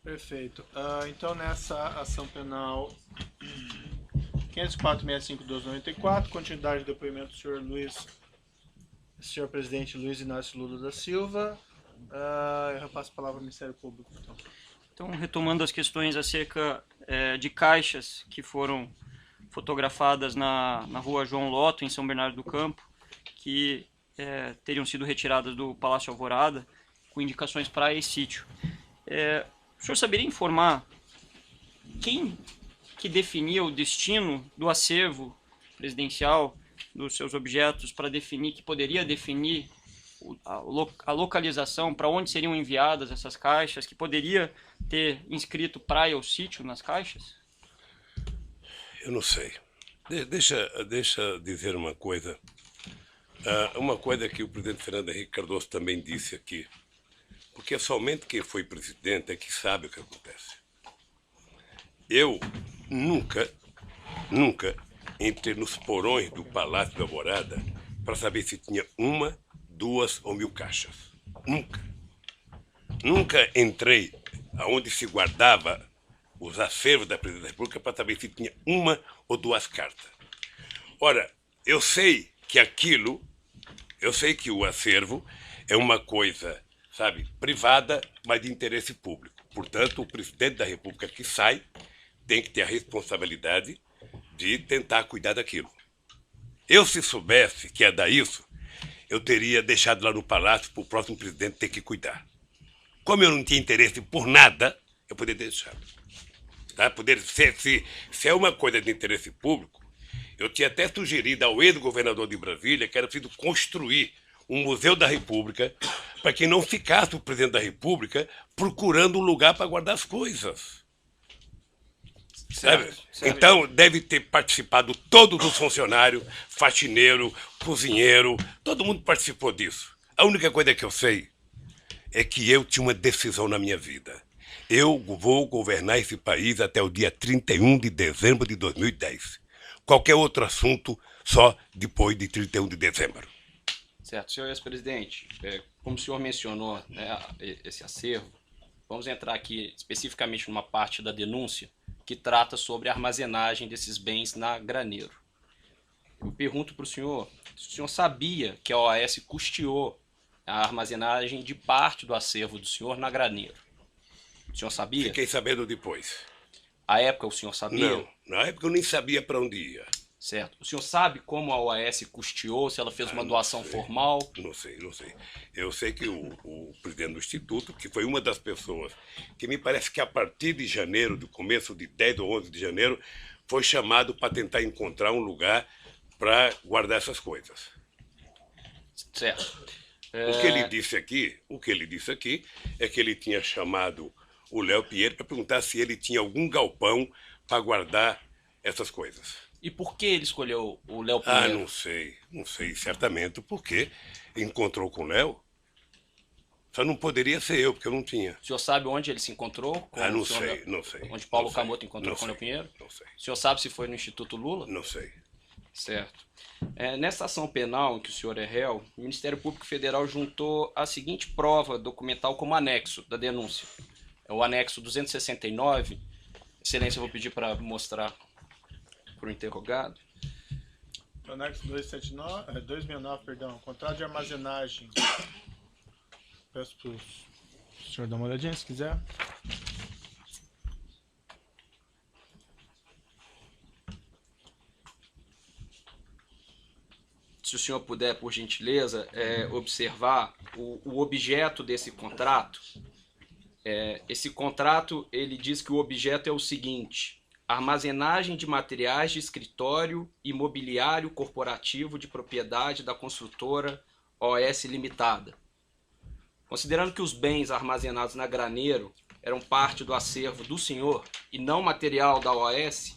Perfeito. Então, nessa ação penal 504.65.12.94, continuidade do depoimento do senhor presidente Luiz Inácio Lula da Silva. Eu repasso a palavra ao Ministério Público. Então, retomando as questões acerca de caixas que foram fotografadas na rua João Lotto, em São Bernardo do Campo, que teriam sido retiradas do Palácio Alvorada, com indicações para esse sítio. O senhor saberia informar quem que definia o destino do acervo presidencial dos seus objetos para definir, que poderia definir a localização, para onde seriam enviadas essas caixas, que poderia ter inscrito praia ou sítio nas caixas? Eu não sei. Deixa dizer uma coisa. Uma coisa que o presidente Fernando Henrique Cardoso também disse aqui. Porque é somente quem foi presidente é que sabe o que acontece. Eu nunca entrei nos porões do Palácio da Alvorada para saber se tinha uma, 2 ou 1000 caixas. Nunca. Nunca entrei aonde se guardava os acervos da Presidência da República para saber se tinha uma ou 2 cartas. Ora, eu sei que o acervo é uma coisa, sabe, privada, mas de interesse público. Portanto, o presidente da República que sai tem que ter a responsabilidade de tentar cuidar daquilo. Eu, se soubesse que ia dar isso, eu teria deixado lá no palácio para o próximo presidente ter que cuidar. Como eu não tinha interesse por nada, eu poderia deixar. Tá? Se é uma coisa de interesse público, eu tinha até sugerido ao ex-governador de Brasília que era preciso construir um Museu da República para que não ficasse o presidente da República procurando um lugar para guardar as coisas. Certo. Então, deve ter participado todos os funcionários, faxineiro, cozinheiro, todo mundo participou disso. A única coisa que eu sei é que eu tinha uma decisão na minha vida. Eu vou governar esse país até o dia 31 de dezembro de 2010. Qualquer outro assunto, só depois de 31 de dezembro. Certo. Senhor ex-presidente, como o senhor mencionou, né, esse acervo, vamos entrar aqui especificamente numa parte da denúncia que trata sobre a armazenagem desses bens na Graneiro. Eu pergunto para o senhor se o senhor sabia que a OAS custeou a armazenagem de parte do acervo do senhor na Graneiro. O senhor sabia? Fiquei sabendo depois. À época o senhor sabia? Não, na época eu nem sabia para onde ia. Certo. O senhor sabe como a OAS custeou, se ela fez uma doação formal? Não sei. Eu sei que o presidente do Instituto, que foi uma das pessoas que me parece que a partir de janeiro, do começo de 10 ou 11 de janeiro, foi chamado para tentar encontrar um lugar para guardar essas coisas. Certo. O que ele disse aqui é que ele tinha chamado o Léo Pinheiro para perguntar se ele tinha algum galpão para guardar essas coisas. E por que ele escolheu o Léo Pinheiro? Não sei certamente porque encontrou com o Léo. Só não poderia ser eu, porque eu não tinha. O senhor sabe onde ele se encontrou? Não sei. Onde Paulo Camoto encontrou com o Léo Pinheiro? Não sei. O senhor sabe se foi no Instituto Lula? Não sei. Certo. Nessa ação penal em que o senhor é réu, o Ministério Público Federal juntou a seguinte prova documental como anexo da denúncia. É o anexo 269. Excelência, eu vou pedir para mostrar para o interrogado. O anexo 269, contrato de armazenagem. Peço para o senhor dar uma olhadinha, se quiser. Se o senhor puder, por gentileza, observar o objeto desse contrato. Esse contrato, ele diz que o objeto é o seguinte: armazenagem de materiais de escritório e mobiliário corporativo de propriedade da construtora OS Limitada. Considerando que os bens armazenados na Graneiro eram parte do acervo do senhor e não material da OAS,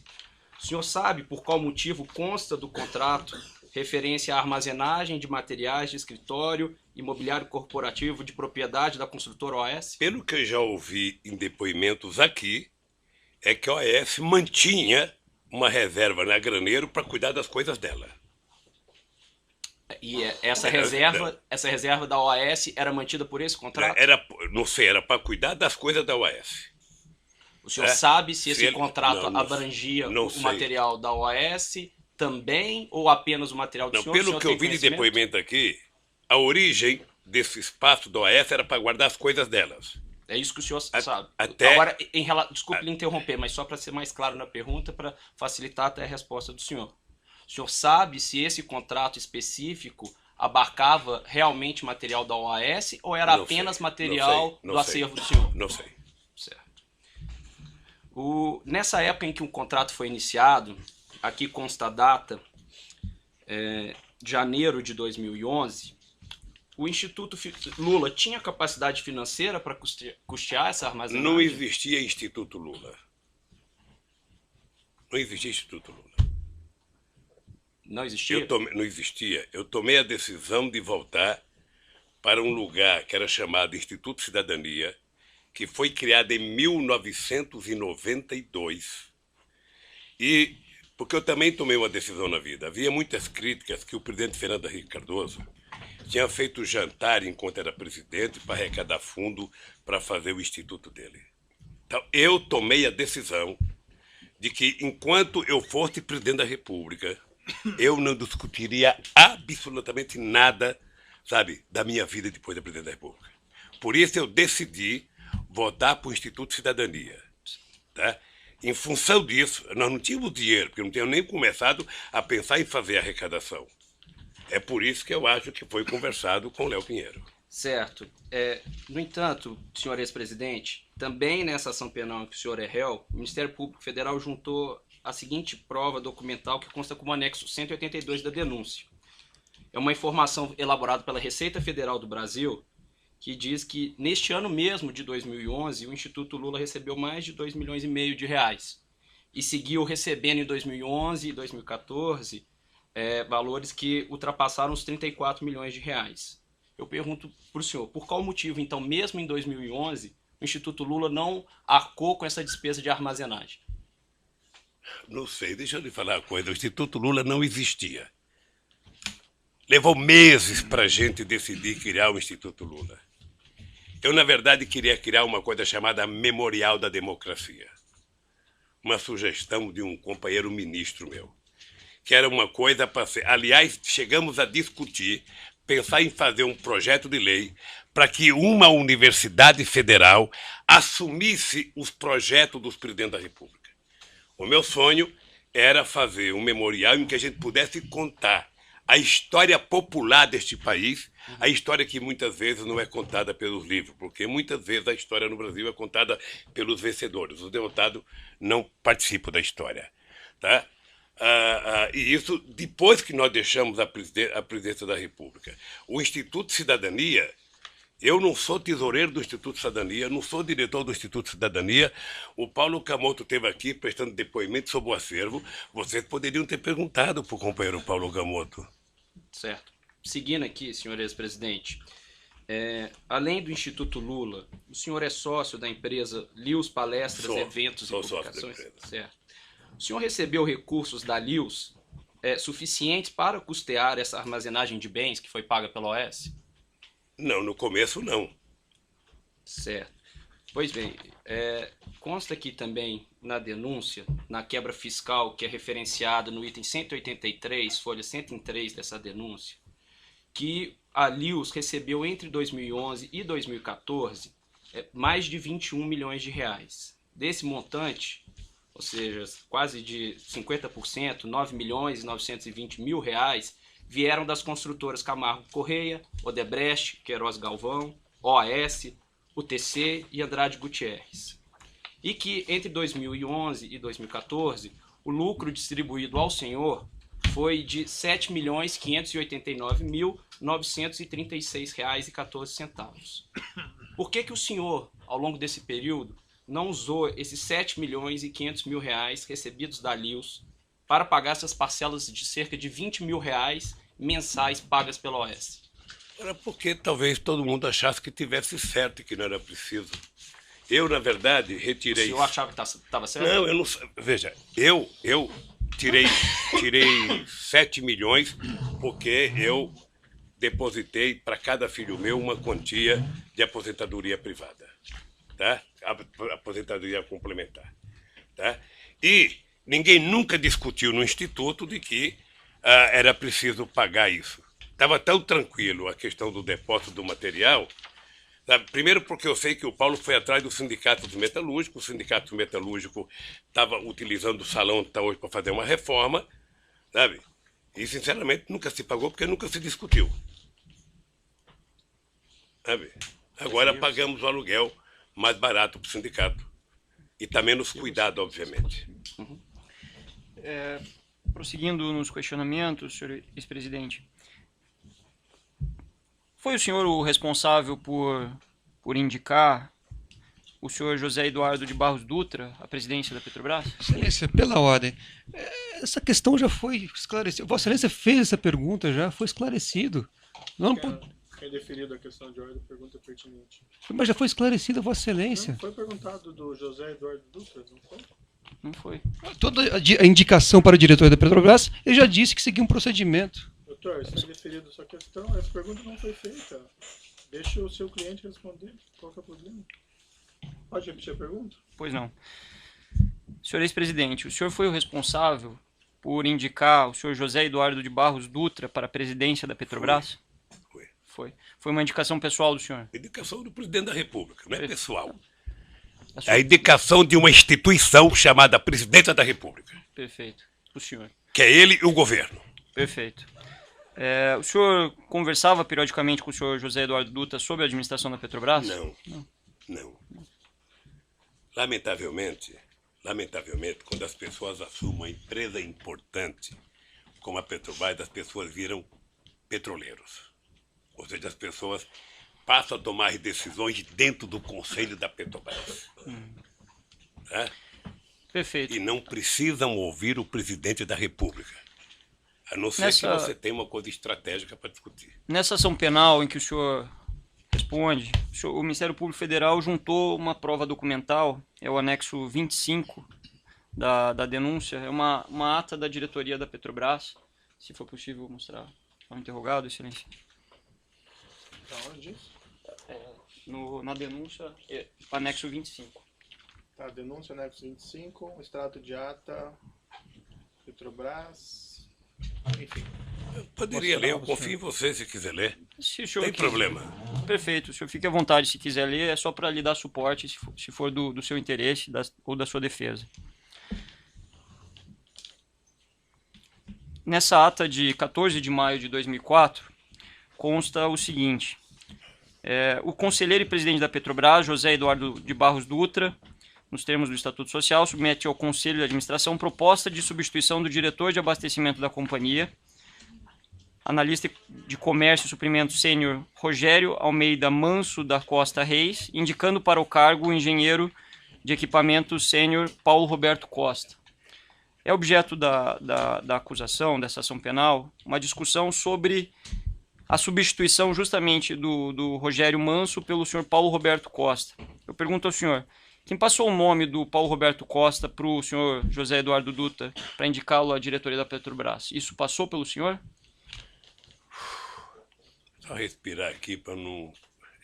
o senhor sabe por qual motivo consta do contrato referência à armazenagem de materiais de escritório e mobiliário corporativo de propriedade da construtora OAS? Pelo que eu já ouvi em depoimentos aqui, é que a OAS mantinha uma reserva na Graneiro para cuidar das coisas dela. E essa reserva da OAS era mantida por esse contrato? Não sei, era para cuidar das coisas da OAS. O senhor sabe se esse ele- contrato não abrangia não o sei. material da OAS também ou apenas o material do Não, senhor? O pelo senhor que eu tem vi de conhecimento? depoimento aqui, a origem desse espaço do OAS era para guardar as coisas delas. É isso que o senhor sabe. até- Agora, desculpe lhe interromper, mas só para ser mais claro na pergunta, para facilitar até a resposta do senhor. O senhor sabe se esse contrato específico abarcava realmente material da OAS ou era Não apenas sei, material não do sei. acervo do senhor? Não sei. Certo. Nessa época em que o contrato foi iniciado, aqui consta a data, janeiro de 2011, o Instituto Lula tinha capacidade financeira para custear essa armazenagem? Não existia Instituto Lula. Não existia Instituto Lula. Não existia? Não existia. Eu tomei a decisão de voltar para um lugar que era chamado Instituto Cidadania, que foi criado em 1992. E porque eu também tomei uma decisão na vida. Havia muitas críticas que o presidente Fernando Henrique Cardoso tinha feito jantar enquanto era presidente para arrecadar fundo para fazer o instituto dele. Então, eu tomei a decisão de que, enquanto eu fosse presidente da República, eu não discutiria absolutamente nada, sabe, da minha vida depois da presidente da República. Por isso eu decidi votar para o Instituto Cidadania. Tá? Em função disso, nós não tínhamos dinheiro, porque não tínhamos nem começado a pensar em fazer a arrecadação. É por isso que eu acho que foi conversado com o Léo Pinheiro. Certo. No entanto, senhor ex-presidente, também nessa ação penal em que o senhor é réu, o Ministério Público Federal juntou a seguinte prova documental que consta como anexo 182 da denúncia. É uma informação elaborada pela Receita Federal do Brasil, que diz que neste ano mesmo de 2011, o Instituto Lula recebeu mais de 2,5 milhões de reais e seguiu recebendo em 2011 e 2014 valores que ultrapassaram os 34 milhões de reais. Eu pergunto para o senhor, por qual motivo, então, mesmo em 2011, o Instituto Lula não arcou com essa despesa de armazenagem? Não sei, deixa eu lhe falar uma coisa. O Instituto Lula não existia. Levou meses para a gente decidir criar o Instituto Lula. Eu, na verdade, queria criar uma coisa chamada Memorial da Democracia. Uma sugestão de um companheiro ministro meu. Que era uma coisa para ser... Aliás, chegamos a discutir, pensar em fazer um projeto de lei para que uma universidade federal assumisse os projetos dos presidentes da República. O meu sonho era fazer um memorial em que a gente pudesse contar a história popular deste país, a história que muitas vezes não é contada pelos livros, porque muitas vezes a história no Brasil é contada pelos vencedores. Os derrotados não participam da história. Tá? E isso depois que nós deixamos a presidência da República. O Instituto Cidadania, eu não sou tesoureiro do Instituto Cidadania, não sou diretor do Instituto Cidadania. O Paulo Camoto esteve aqui prestando depoimento sobre o acervo. Vocês poderiam ter perguntado para o companheiro Paulo Camoto. Certo. Seguindo aqui, senhor ex-presidente, além do Instituto Lula, o senhor é sócio da empresa Lius Palestras, Eventos e Publicações? Certo. O senhor recebeu recursos da Lius suficientes para custear essa armazenagem de bens que foi paga pela OAS? Não, no começo não. Certo. Pois bem, consta aqui também na denúncia, na quebra fiscal que é referenciada no item 183, folha 103 dessa denúncia, que a Lius recebeu entre 2011 e 2014 mais de 21 milhões de reais. Desse montante, ou seja, quase de 50%, 9 milhões e 920 mil reais, vieram das construtoras Camargo Correia, Odebrecht, Queiroz Galvão, OAS, UTC e Andrade Gutierrez. E que entre 2011 e 2014, o lucro distribuído ao senhor foi de R$ 7.589.936,14. Por que o senhor, ao longo desse período, não usou esses R$ 7.500.000 recebidos da Lius para pagar essas parcelas de cerca de R$ 20 mil mensais pagas pela OAS? Era porque talvez todo mundo achasse que tivesse certo e que não era preciso. Eu, na verdade, retirei... O senhor achava que estava certo? Não, eu não... Veja, eu tirei 7 milhões porque eu depositei para cada filho meu uma quantia de aposentadoria privada. Tá? aposentadoria complementar. Tá? E ninguém nunca discutiu no Instituto de que era preciso pagar isso. Estava tão tranquilo a questão do depósito do material. Sabe? Primeiro porque eu sei que o Paulo foi atrás do sindicato metalúrgico, o sindicato metalúrgico estava utilizando o salão até hoje para fazer uma reforma, sabe? E sinceramente nunca se pagou porque nunca se discutiu. Sabe? Agora pagamos o aluguel mais barato para o sindicato. E está menos cuidado, obviamente. Prosseguindo nos questionamentos, senhor ex-presidente, foi o senhor o responsável por indicar o senhor José Eduardo de Barros Dutra à presidência da Petrobras? Excelência, pela ordem. Essa questão já foi esclarecida. Vossa Excelência fez essa pergunta, já foi esclarecido. Não, Quem deferido a questão de ordem, pergunta pertinente. mas já foi esclarecida, Vossa Excelência. Não foi perguntado do José Eduardo Dutra, não foi? Não foi. Toda a indicação para o diretor da Petrobras, ele já disse que seguia um procedimento. Doutor, está deferido sua questão, essa pergunta não foi feita. Deixa o seu cliente responder. Qual que é o problema? Pode repetir a pergunta? Pois não. Senhor ex-presidente, o senhor foi o responsável por indicar o senhor José Eduardo de Barros Dutra para a presidência da Petrobras? Foi. Foi uma indicação pessoal do senhor? Indicação do presidente da República, não é pessoal. A É a indicação de uma instituição chamada Presidência da República, Perfeito. O senhor. que é ele e o governo. Perfeito. O senhor conversava periodicamente com o senhor José Eduardo Dutra sobre a administração da Petrobras? Não. Lamentavelmente, quando as pessoas assumem uma empresa importante como a Petrobras, as pessoas viram petroleiros. Ou seja, as pessoas passam a tomar decisões dentro do conselho da Petrobras. Tá? Perfeito. E não precisam ouvir o presidente da República. A não ser que você tenha uma coisa estratégica para discutir. Nessa ação penal em que o senhor responde, o Ministério Público Federal juntou uma prova documental, é o anexo 25 da denúncia, é uma ata da diretoria da Petrobras, se for possível mostrar ao interrogado, excelência. Da onde isso? Na denúncia, anexo 25. Tá, denúncia anexo 25, extrato de ata, Petrobras, enfim. Eu poderia ler, eu confio em você se quiser ler. Se o senhor Tem problema. Perfeito, o senhor fique à vontade se quiser ler, é só para lhe dar suporte, se for do seu interesse ou da sua defesa. Nessa ata de 14 de maio de 2004, consta o seguinte: o conselheiro e presidente da Petrobras, José Eduardo de Barros Dutra, nos termos do Estatuto Social, submete ao Conselho de Administração proposta de substituição do diretor de abastecimento da companhia, analista de comércio e suprimento sênior Rogério Almeida Manso da Costa Reis, indicando para o cargo o engenheiro de equipamentos sênior Paulo Roberto Costa. É objeto da acusação, dessa ação penal, uma discussão sobre a substituição justamente do Rogério Manso pelo senhor Paulo Roberto Costa. Eu pergunto ao senhor, quem passou o nome do Paulo Roberto Costa para o senhor José Eduardo Dutra para indicá-lo à diretoria da Petrobras? Isso passou pelo senhor? Só respirar aqui para não...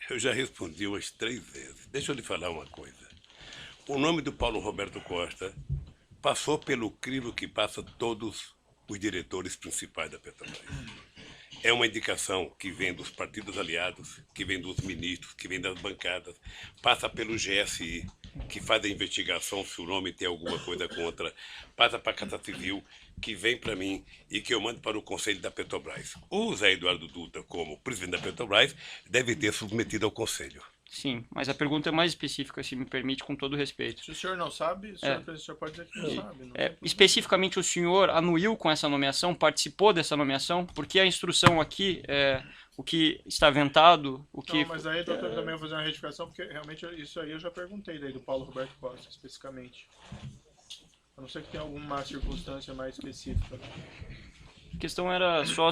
Eu já respondi umas 3 vezes. Deixa eu lhe falar uma coisa. O nome do Paulo Roberto Costa passou pelo crivo que passa todos os diretores principais da Petrobras. É uma indicação que vem dos partidos aliados, que vem dos ministros, que vem das bancadas, passa pelo GSI, que faz a investigação se o nome tem alguma coisa contra, passa para a Casa Civil, que vem para mim e que eu mando para o Conselho da Petrobras. O Zé Eduardo Dutra, como presidente da Petrobras, deve ter submetido ao Conselho. Sim, mas a pergunta é mais específica, se me permite, com todo respeito. Se o senhor não sabe, o senhor pode dizer que não sabe. Não especificamente, o senhor anuiu com essa nomeação, participou dessa nomeação? Porque a instrução aqui, o que está aventado, o que... Não, mas aí, doutor, também vou fazer uma retificação, porque realmente isso aí eu já perguntei daí do Paulo Roberto Costa, especificamente. A não ser que tenha alguma circunstância mais específica. A questão era só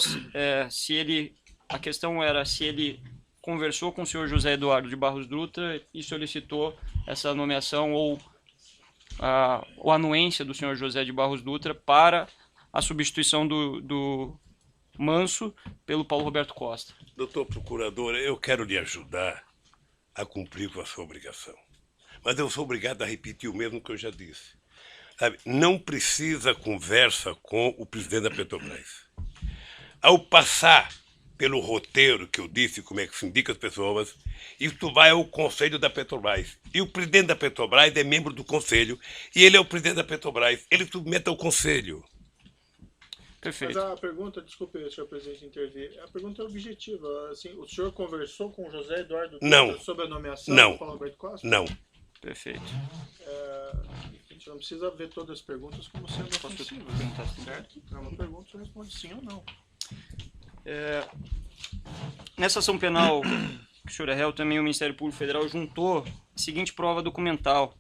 se ele conversou com o senhor José Eduardo de Barros Dutra e solicitou essa nomeação ou a anuência do senhor José de Barros Dutra para a substituição do Manso pelo Paulo Roberto Costa. Doutor Procurador, eu quero lhe ajudar a cumprir com a sua obrigação. mas eu sou obrigado a repetir o mesmo que eu já disse. Sabe, não precisa conversa com o presidente da Petrobras. Ao passar pelo roteiro que eu disse, como é que se indica as pessoas, isso vai ao conselho da Petrobras. E o presidente da Petrobras é membro do conselho, e ele é o presidente da Petrobras. Ele submete ao conselho. Perfeito. Mas a pergunta, desculpe, senhor presidente, intervir. A pergunta é objetiva. Assim, o senhor conversou com o José Eduardo Não. sobre a nomeação Não. do Paulo Roberto Costa? Não. Perfeito. A gente não precisa ver todas as perguntas como sendo ofensivas, certo? É uma pergunta, você responde sim ou não. Nessa ação penal que o senhor é réu, também o Ministério Público Federal juntou a seguinte prova documental.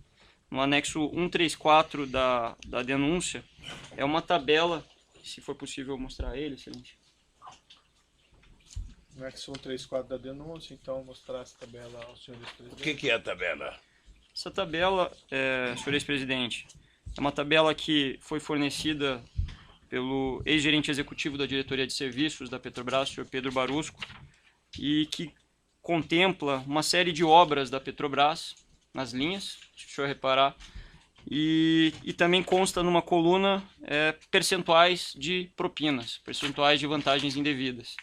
No anexo 134 da denúncia, é uma tabela, se for possível mostrar ele, excelente. No anexo 134 da denúncia, então mostrar essa tabela ao senhor O ex-presidente. que é a tabela? Essa tabela, senhor ex-presidente, é uma tabela que foi fornecida pelo ex-gerente executivo da diretoria de serviços da Petrobras, o senhor Pedro Barusco, e que contempla uma série de obras da Petrobras nas linhas, se o senhor reparar, e também consta numa coluna percentuais de propinas, percentuais de vantagens indevidas.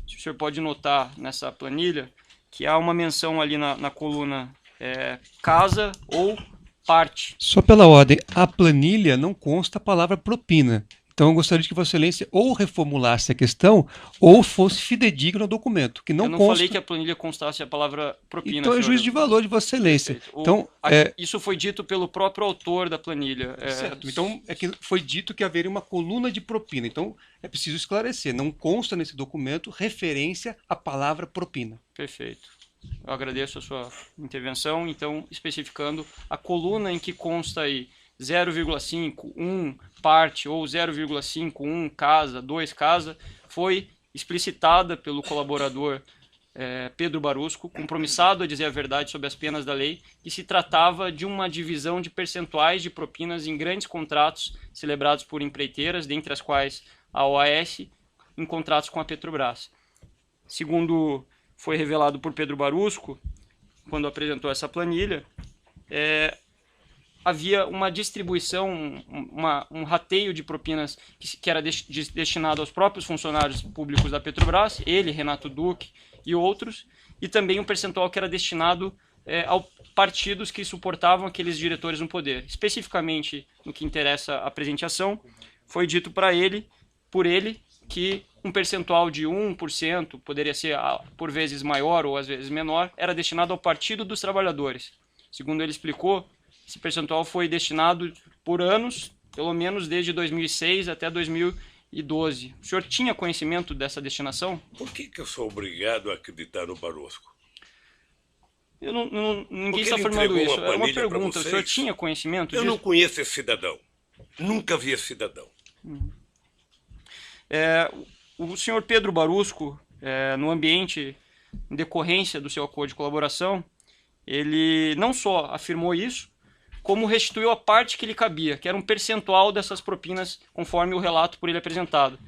O senhor pode notar nessa planilha que há uma menção ali na coluna casa ou parte. Só pela ordem, a planilha não consta a palavra propina. Então eu gostaria de que Vossa Excelência ou reformulasse a questão ou fosse fidedigno ao documento, que não Eu não consta. falei que a planilha constasse a palavra propina. Então é senhor. juízo de valor de Vossa Excelência. Perfeito. Então, Isso foi dito pelo próprio autor da planilha. certo. Então é que foi dito que haveria uma coluna de propina. Então é preciso esclarecer. Não consta nesse documento referência à palavra propina. Perfeito. Eu agradeço a sua intervenção. Então, especificando a coluna em que consta aí 0,5, 1 parte ou 0,5, 1 casa, 2 casa, foi explicitada pelo colaborador Pedro Barusco, compromissado a dizer a verdade sobre as penas da lei, que se tratava de uma divisão de percentuais de propinas em grandes contratos celebrados por empreiteiras, dentre as quais a OAS, em contratos com a Petrobras. Segundo foi revelado por Pedro Barusco, quando apresentou essa planilha, havia uma distribuição, um rateio de propinas que era destinado aos próprios funcionários públicos da Petrobras, ele, Renato Duque e outros, e também um percentual que era destinado a partidos que suportavam aqueles diretores no poder. Especificamente, no que interessa a presente ação, foi dito por ele, que um percentual de 1%, poderia ser por vezes maior ou às vezes menor, era destinado ao Partido dos Trabalhadores. Segundo ele explicou, esse percentual foi destinado por anos, pelo menos desde 2006 até 2012. O senhor tinha conhecimento dessa destinação? Por que eu sou obrigado a acreditar no Barosco? Ninguém Porque está ele afirmando entregou isso. uma É uma planilha pra pergunta. O senhor vocês? tinha conhecimento Eu disso? não conheço esse cidadão. Nunca vi esse cidadão. O senhor Pedro Barusco, no ambiente, em decorrência do seu acordo de colaboração, ele não só afirmou isso, como restituiu a parte que lhe cabia, que era um percentual dessas propinas, conforme o relato por ele apresentado.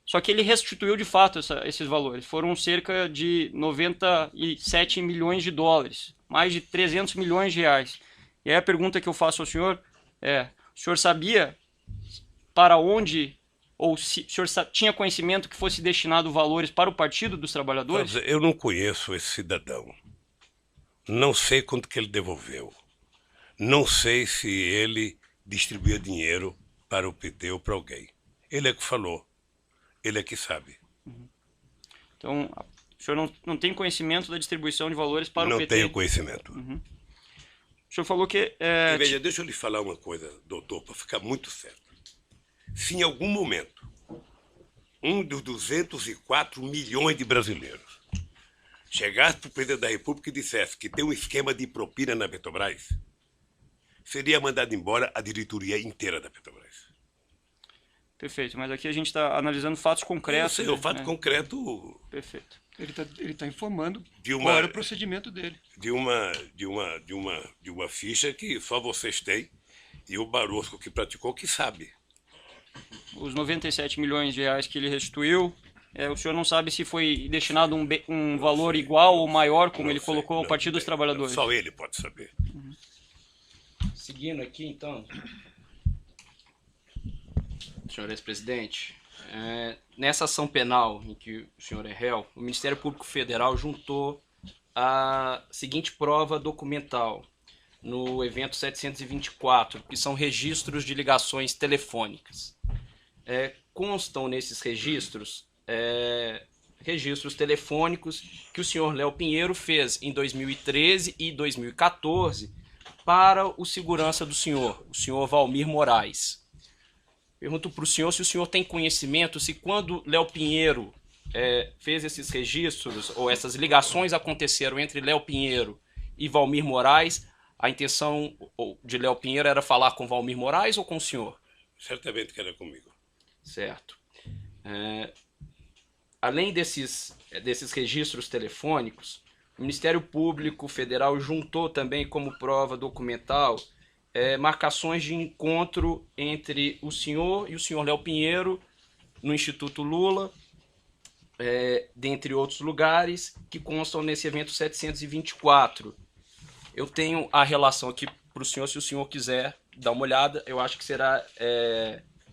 Só que ele restituiu de fato esses valores. Foram cerca de 97 milhões de dólares, mais de 300 milhões de reais. E aí a pergunta que eu faço ao senhor o senhor sabia para onde, ou se o senhor tinha conhecimento que fosse destinado valores para o Partido dos Trabalhadores? Eu não conheço esse cidadão. Não sei quanto que ele devolveu. Não sei se ele distribuía dinheiro para o PT ou para alguém. Ele é que falou. Ele é que sabe. Então, o senhor não tem conhecimento da distribuição de valores para Não o PT? tenho conhecimento. O senhor falou que... Veja, deixa eu lhe falar uma coisa, doutor, para ficar muito certo. Se em algum momento um dos 204 milhões de brasileiros chegasse para o presidente da República e dissesse que tem um esquema de propina na Petrobras, seria mandado embora a diretoria inteira da Petrobras. Perfeito, mas aqui a gente está analisando fatos concretos. O fato concreto Perfeito. Ele tá informando de qual era o procedimento dele. de uma ficha que só vocês têm e o Barosco que praticou que sabe. Os 97 milhões de reais que ele restituiu O senhor não sabe se foi destinado um valor igual ou maior, como ele colocou, ao Partido dos Trabalhadores? Só ele pode saber. Seguindo aqui, então, senhor ex-presidente, nessa ação penal em que o senhor é réu, o Ministério Público Federal juntou a seguinte prova documental no evento 724, que são registros de ligações telefônicas. Constam nesses registros registros telefônicos que o senhor Léo Pinheiro fez em 2013 e 2014 para o segurança do senhor, o senhor Valmir Moraes. Pergunto para o senhor se o senhor tem conhecimento se quando Léo Pinheiro fez esses registros ou essas ligações aconteceram entre Léo Pinheiro e Valmir Moraes, a intenção de Léo Pinheiro era falar com Valmir Moraes ou com o senhor? Certamente que era comigo. Certo. Além desses registros telefônicos, o Ministério Público Federal juntou também como prova documental marcações de encontro entre o senhor e o senhor Léo Pinheiro no Instituto Lula, dentre outros lugares, que constam nesse evento 724. Eu tenho a relação aqui para o senhor, se o senhor quiser dar uma olhada, eu acho que será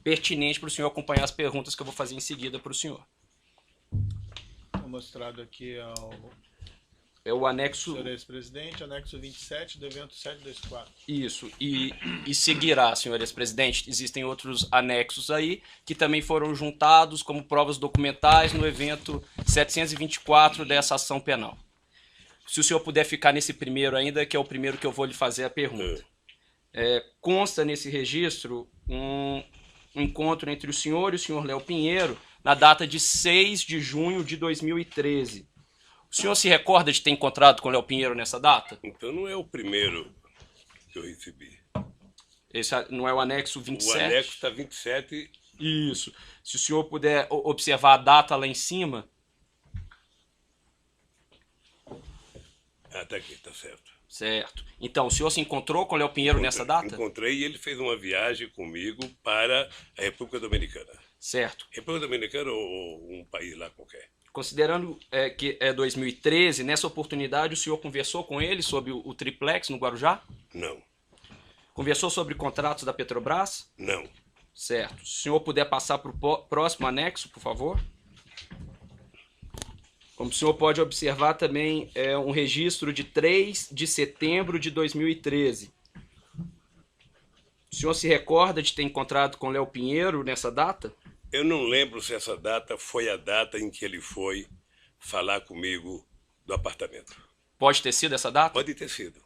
pertinente para o senhor acompanhar as perguntas que eu vou fazer em seguida para o senhor. Mostrado aqui o anexo... senhor ex-presidente, anexo 27 do evento 724. Isso, e seguirá, senhor ex-presidente. Existem outros anexos aí que também foram juntados como provas documentais no evento 724 dessa ação penal. Se o senhor puder ficar nesse primeiro ainda, que é o primeiro que eu vou lhe fazer a pergunta. Consta nesse registro um encontro entre o senhor e o senhor Léo Pinheiro na data de 6 de junho de 2013. O senhor se recorda de ter encontrado com o Léo Pinheiro nessa data? Então não é o primeiro que eu recebi. Esse não é o anexo 27? O anexo está 27. Isso. Se o senhor puder observar a data lá em cima. Tá aqui, tá certo. Certo. Então, o senhor se encontrou com o Léo Pinheiro nessa data? Encontrei e ele fez uma viagem comigo para a República Dominicana. Certo. República Dominicana ou um país lá qualquer? Considerando que é 2013, nessa oportunidade o senhor conversou com ele sobre o triplex no Guarujá? Não. Conversou sobre contratos da Petrobras? Não. Certo. Se o senhor puder passar para o próximo anexo, por favor. Como o senhor pode observar também, é um registro de 3 de setembro de 2013. O senhor se recorda de ter encontrado com Léo Pinheiro nessa data? Eu não lembro se essa data foi a data em que ele foi falar comigo do apartamento. Pode ter sido essa data? Pode ter sido.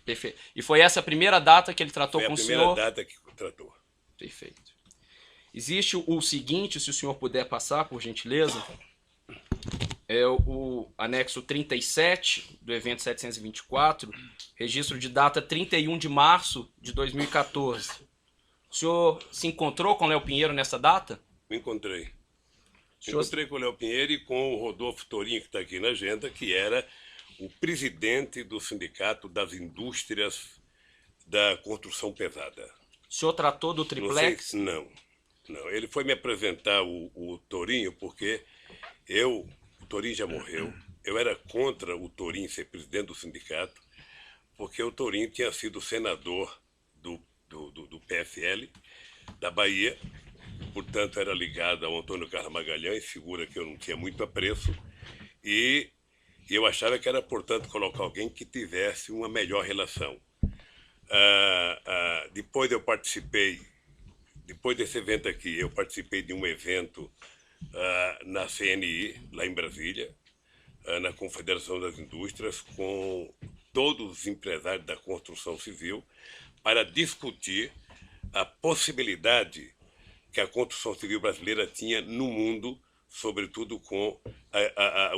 Perfeito. E foi essa a primeira data que ele tratou com o senhor? Foi a primeira data que tratou. Perfeito. Existe o seguinte, se o senhor puder passar, por gentileza, é o anexo 37 do evento 724, registro de data 31 de março de 2014. O senhor se encontrou com o Léo Pinheiro nessa data? Me encontrei. Senhor... Encontrei com o Léo Pinheiro e com o Rodolfo Torinho, que está aqui na agenda, que era o presidente do Sindicato das Indústrias da Construção Pesada. O senhor tratou do triplex? Não. Ele foi me apresentar o Torinho porque o Torinho já morreu. Eu era contra o Torinho ser presidente do sindicato, porque o Torinho tinha sido senador do PFL da Bahia, portanto era ligado ao Antônio Carlos Magalhães, figura que eu não tinha muito apreço, e eu achava que era, portanto, colocar alguém que tivesse uma melhor relação. Depois desse evento aqui, eu participei de um evento na CNI, lá em Brasília, na Confederação das Indústrias, com todos os empresários da construção civil, para discutir a possibilidade que a construção civil brasileira tinha no mundo, sobretudo com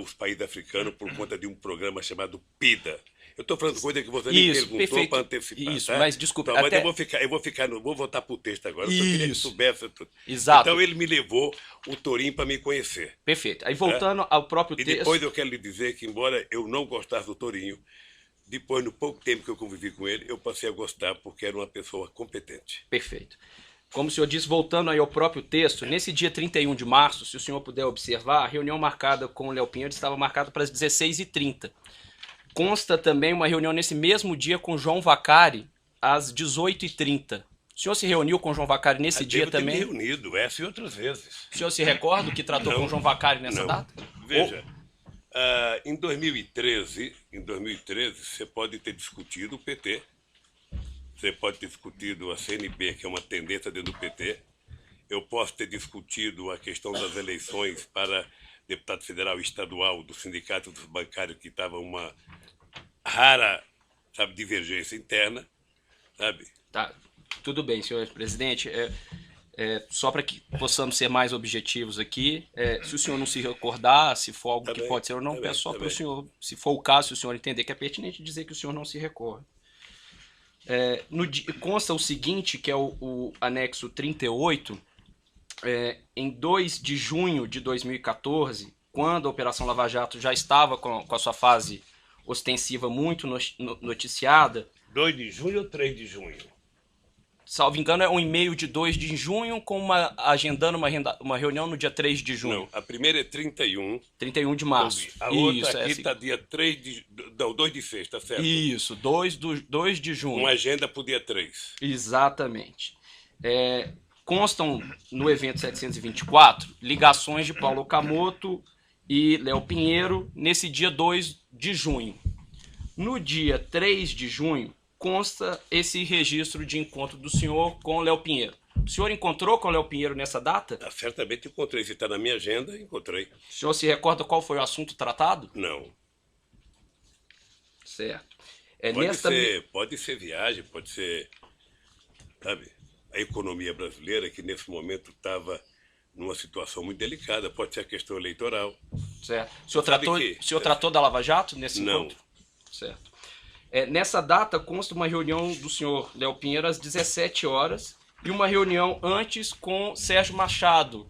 os países africanos, por conta de um programa chamado PIDA. Eu estou falando coisa que você me perguntou para antecipar. Isso, tá? mas desculpa. Então, mas eu vou voltar para o texto agora. Eu só queria que soubesse tudo. Exato. Então ele me levou o Torinho para me conhecer. Perfeito. Aí voltando ao próprio texto... E depois eu quero lhe dizer que, embora eu não gostasse do Torinho, depois, no pouco tempo que eu convivi com ele, eu passei a gostar porque era uma pessoa competente. Perfeito. Como o senhor disse, voltando aí ao próprio texto, nesse dia 31 de março, se o senhor puder observar, a reunião marcada com o Léo Pinheiro estava marcada para as 16h30. Consta também uma reunião nesse mesmo dia com João Vacari, às 18h30. O senhor se reuniu com o João Vacari nesse dia também? Devo ter me reunido, essa e outras vezes. O senhor se recorda que tratou com o João Vacari nessa Não. data? Veja, em 2013, você pode ter discutido o PT, você pode ter discutido a CNB, que é uma tendência dentro do PT, eu posso ter discutido a questão das eleições para deputado federal e estadual do sindicato dos bancários, que estava uma rara, sabe, divergência interna, sabe? Tá, tudo bem, senhor presidente. Só para que possamos ser mais objetivos aqui, se o senhor não se recordar, se for algo Tá que bem, pode ser ou não, tá peço bem, só tá para o bem. senhor, se for o caso, se o senhor entender que é pertinente, dizer que o senhor não se recorda. Consta o seguinte, que é o anexo 38, em 2 de junho de 2014, quando a Operação Lava Jato já estava com a sua fase ostensiva muito noticiada, 2 de junho ou 3 de junho? salvo engano, é um e-mail de 2 de junho, com agendando uma reunião no dia 3 de junho. Não, a primeira é 31. 31 de março. A outra Isso, aqui está dia 3 de... Não, 2 de sexta, certo? Isso, 2 de junho. Uma agenda para o dia 3. Exatamente. Constam no evento 724 ligações de Paulo Okamoto e Léo Pinheiro nesse dia 2 de junho. No dia 3 de junho, consta esse registro de encontro do senhor com o Léo Pinheiro. O senhor encontrou com o Léo Pinheiro nessa data? Certamente encontrei. Se está na minha agenda, encontrei. O senhor se recorda qual foi o assunto tratado? Não. Certo. Pode ser viagem, pode ser, sabe, a economia brasileira, que nesse momento estava numa situação muito delicada, pode ser a questão eleitoral. Certo. O senhor tratou da Lava Jato nesse Não. encontro? Certo. Nessa data consta uma reunião do senhor Léo Pinheiro às 17 horas e uma reunião antes com Sérgio Machado,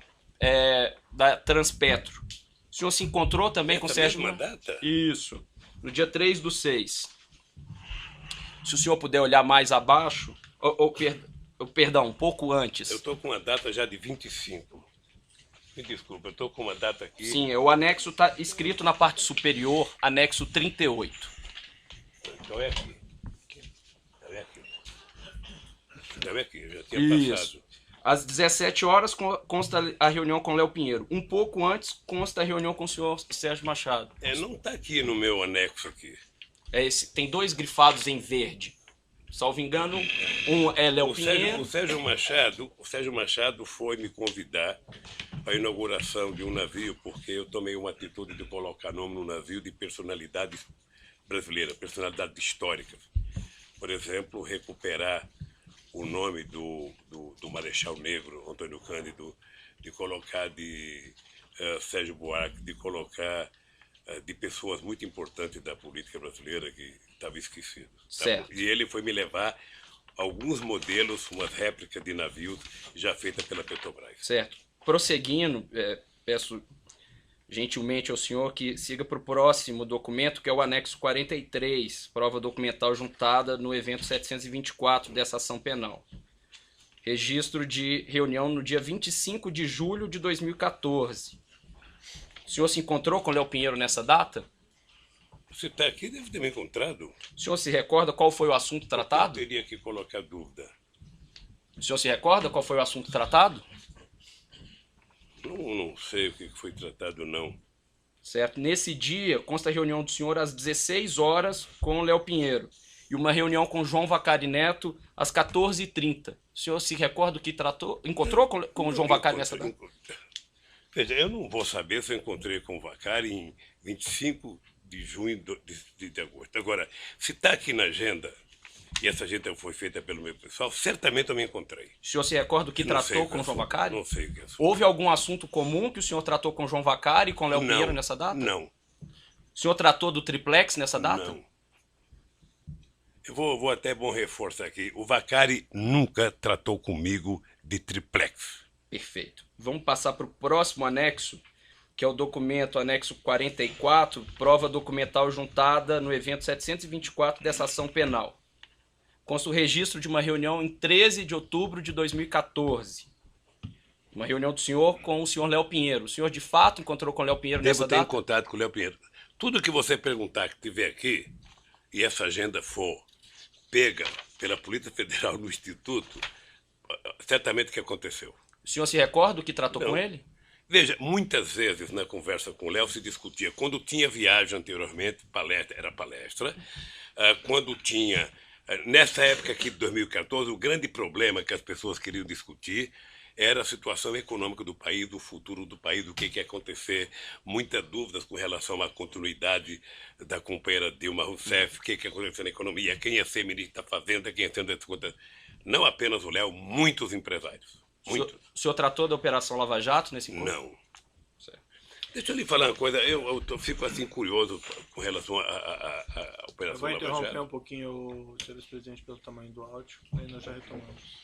da Transpetro. O senhor se encontrou também com Sérgio Mesma data? Isso, no dia 3/6. Se o senhor puder olhar mais abaixo, perdão, um pouco antes. Eu estou com uma data já de 25. Me desculpa, eu estou com uma data aqui. Sim, o anexo está escrito na parte superior, anexo 38. Então é aqui. Então é aqui, eu já tinha passado. Às 17 horas consta a reunião com Léo Pinheiro. Um pouco antes consta a reunião com o senhor Sérgio Machado. Não está aqui no meu anexo aqui. Tem 2 grifados em verde. Salvo engano, um é Léo Pinheiro. O Sérgio Machado foi me convidar para a inauguração de um navio, porque eu tomei uma atitude de colocar nome no navio de personalidades brasileiras, personalidades históricas. Por exemplo, recuperar o nome do Marechal Negro, Antônio Cândido, de colocar de Sérgio Buarque, de colocar de pessoas muito importantes da política brasileira que estavam esquecidos. Certo. E ele foi me levar alguns modelos, umas réplicas de navios já feitas pela Petrobras. Certo. Prosseguindo, peço gentilmente ao senhor que siga para o próximo documento, que é o anexo 43, prova documental juntada no evento 724 dessa ação penal. Registro de reunião no dia 25 de julho de 2014. O senhor se encontrou com Léo Pinheiro nessa data? Você está aqui, deve ter me encontrado. O senhor se recorda qual foi o assunto tratado? Eu teria que colocar dúvida. O senhor se recorda qual foi o assunto tratado? Não sei o que foi tratado, não. Certo. Nesse dia, consta a reunião do senhor às 16 horas com o Léo Pinheiro e uma reunião com João Vacari Neto às 14h30. O senhor se recorda o que tratou? Encontrou com o João Vacari nessa data? Veja, eu não vou saber se eu encontrei com o Vacari em 25 de junho de agosto. Agora, se está aqui na agenda, e essa agenda foi feita pelo meu pessoal, certamente eu me encontrei. O senhor se recorda o que Não sei tratou o que com o é João assunto, Vacari? Não sei o que é assunto. Houve algum assunto comum que o senhor tratou com o João Vacari e com o Léo Pinheiro nessa data? Não. O senhor tratou do triplex nessa data? Não. Eu vou até bom reforçar aqui. O Vacari nunca tratou comigo de triplex. Perfeito. Vamos passar para o próximo anexo, que é o documento anexo 44, prova documental juntada no evento 724 dessa ação penal. consta o registro de uma reunião em 13 de outubro de 2014. Uma reunião do senhor com o senhor Léo Pinheiro. O senhor, de fato, encontrou com o Léo Pinheiro nessa Devo ter data? contato com o Léo Pinheiro. Tudo que você perguntar que tiver aqui, e essa agenda for pega pela Polícia Federal no Instituto, certamente que aconteceu. O senhor se recorda do que tratou Não. com ele? Veja, muitas vezes na conversa com o Léo se discutia, quando tinha viagem anteriormente, palestra era palestra, quando tinha, nessa época aqui de 2014, o grande problema que as pessoas queriam discutir era a situação econômica do país, o futuro do país, o que ia acontecer, muitas dúvidas com relação à continuidade da companheira Dilma Rousseff, o que ia acontecer na economia, quem ia ser ministro da Fazenda, quem ia ser... Não apenas o Léo, muitos empresários. Muitos. O senhor tratou da Operação Lava Jato nesse encontro? Não. Certo. Deixa eu lhe falar uma coisa, eu fico assim curioso com relação à Eu Operação vou Lava interromper Jato. um pouquinho o senhor presidente pelo tamanho do áudio, aí nós já retomamos.